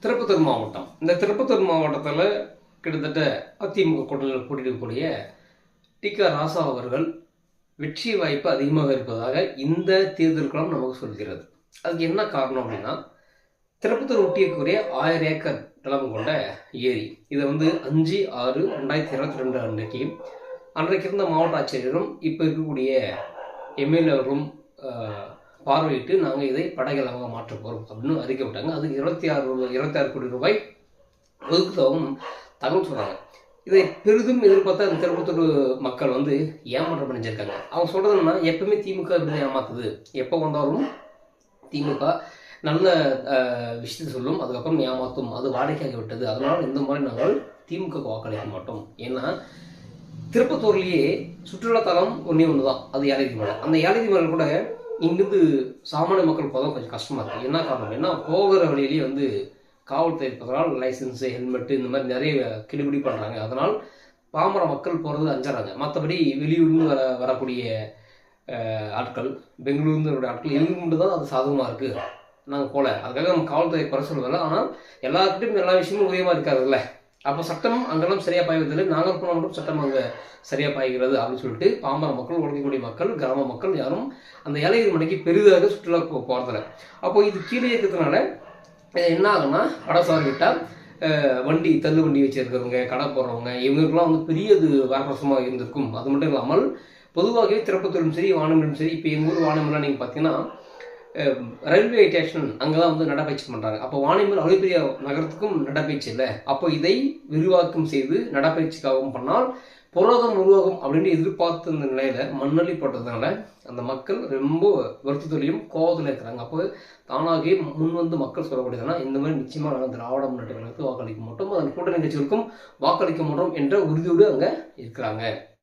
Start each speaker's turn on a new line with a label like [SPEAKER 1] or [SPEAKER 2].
[SPEAKER 1] திருப்பத்தூர் மாவட்டம். இந்த திருப்பத்தூர் மாவட்டத்தில் கிட்டத்தட்ட அதிமுக கூட்டணியில் போட்டியிடக்கூடிய டி.க. ராசா அவர்கள் வெற்றி வாய்ப்பு அதிகமாக இருப்பதாக இந்த தேர்தல் களம் நமக்கு சொல்கிறது. அதுக்கு என்ன காரணம் அப்படின்னா, திருப்பத்தூர் ஒட்டியக்கூடிய 1000 ஏக்கர் நிலம் கொண்ட ஏரி. இதை 5/6/2022 அன்றைக்கு இருந்த மாவட்ட ஆட்சியரும் இப்போ இருக்கக்கூடிய எம்எல்ஏ அவர்களும் பார்வையிட்டு நாங்கள் இதை படைகளமாக மாற்ற போகிறோம் அப்படின்னு அறிக்கை விட்டாங்க. அதுக்கு 26 கோடி ரூபாய் ஒதுக்குதாகவும் தகவல் சொல்கிறாங்க. இதை பெரிதும் எதிர்பார்த்தா அந்த திருப்பத்தூர் மக்கள் ஏமாற்றம் அடைஞ்சிருக்காங்க. அவங்க சொல்கிறது என்னன்னா, எப்பவுமே திமுக இப்படிதான் ஏமாத்துது, எப்போ வந்தாலும் திமுக நல்ல விஷயத்தை சொல்லும், அதுக்கப்புறம் ஏமாத்தும், அது வாடிக்கையாகி விட்டது, அதனால் இந்த மாதிரி நாங்கள் திமுக வாக்களிக்க மாட்டோம். ஏன்னா திருப்பத்தூர்லேயே சுற்றுலாத்தலம் ஒன்று தான், அது ஏலகிரி மலை. அந்த ஏலகிரி மலை கூட இங்கிருந்து சாமானிய மக்கள் போதும் கொஞ்சம் கஷ்டமாக இருக்குது. என்ன காரணம் அப்படின்னா, போகிற வழியிலேயே காவல்துறை இருப்பதனால் லைசன்ஸு, ஹெல்மெட்டு இந்த மாதிரி நிறைய கெடுபிடி பண்ணுறாங்க. அதனால் பாமர மக்கள் போகிறது அஞ்சுறாங்க. மற்றபடி வெளியூர்ந்து வரக்கூடிய ஆட்கள், பெங்களூர்ந்து வரக்கூடிய ஆட்கள் எங்களுக்கு மட்டும் தான் அது சாதகமாக இருக்குது, நாங்கள் போகல. அதுக்காக நம்ம காவல்துறை குறை சொல்வதில்லை. ஆனால் எல்லாருக்கிட்டையும் எல்லா விஷயமும் உதயமாக இருக்காதுல்ல. அப்போ சட்டம் அங்கெல்லாம் சரியாக பாய்வதில்லை, நாங்கள் போனால் மட்டும் சட்டம் அங்கே சரியாக பாய்கிறது அப்படின்னு சொல்லிட்டு பாமர மக்கள், உழைக்கக்கூடிய மக்கள், கிராம மக்கள் யாரும் அந்த ஏலகிரி மலைக்கு பெரிதாக சுற்றுலா போகிறதில்ல. அப்போ இது கீழே இருக்கிறதுனால என்ன ஆகுன்னா, படசார்கிட்ட வண்டி, தள்ளு வண்டி வச்சுருக்கிறவங்க, கடை போடுறவங்க, இவங்களுக்குலாம் பெரியது வரப்பிரசமாக இருந்திருக்கும். அது மட்டும் இல்லாமல் பொதுவாகவே திருப்பத்தூரும் சரி, வானமலும் சரி, இப்போ எங்கள் ஊர் வானமலாம் நீங்கள் பார்த்தீங்கன்னா ரயில்வே ஸ்டேஷன் அங்கே தான் நடைபயிற்சி பண்ணுறாங்க. அப்போ வாணியம்பலம் அவ்வளோ பெரிய நகரத்துக்கும் நடைபயிற்சி இல்லை. அப்போ இதை விரிவாக்கம் செய்து நடைபயிற்சிக்காகவும் பண்ணால் பொருளாதாரம் உருவாகும் அப்படின்னு எதிர்பார்த்த இந்த நிலையில் மண்ணள்ளி போட்டதுனால அந்த மக்கள் ரொம்ப வருத்தத்திலையும் கோபத்தில் இருக்கிறாங்க. அப்போ தானாகவே மக்கள் சொல்லக்கூடியதுனா, இந்த மாதிரி நிச்சயமாக நாங்கள் திராவிட முன்னேற்ற கழகத்துக்கு வாக்களிக்க மாட்டோம், அதன் கூட்டணி கட்சிகளுக்கும் வாக்களிக்க மாட்டோம் என்ற உறுதியோடு அங்கே இருக்கிறாங்க.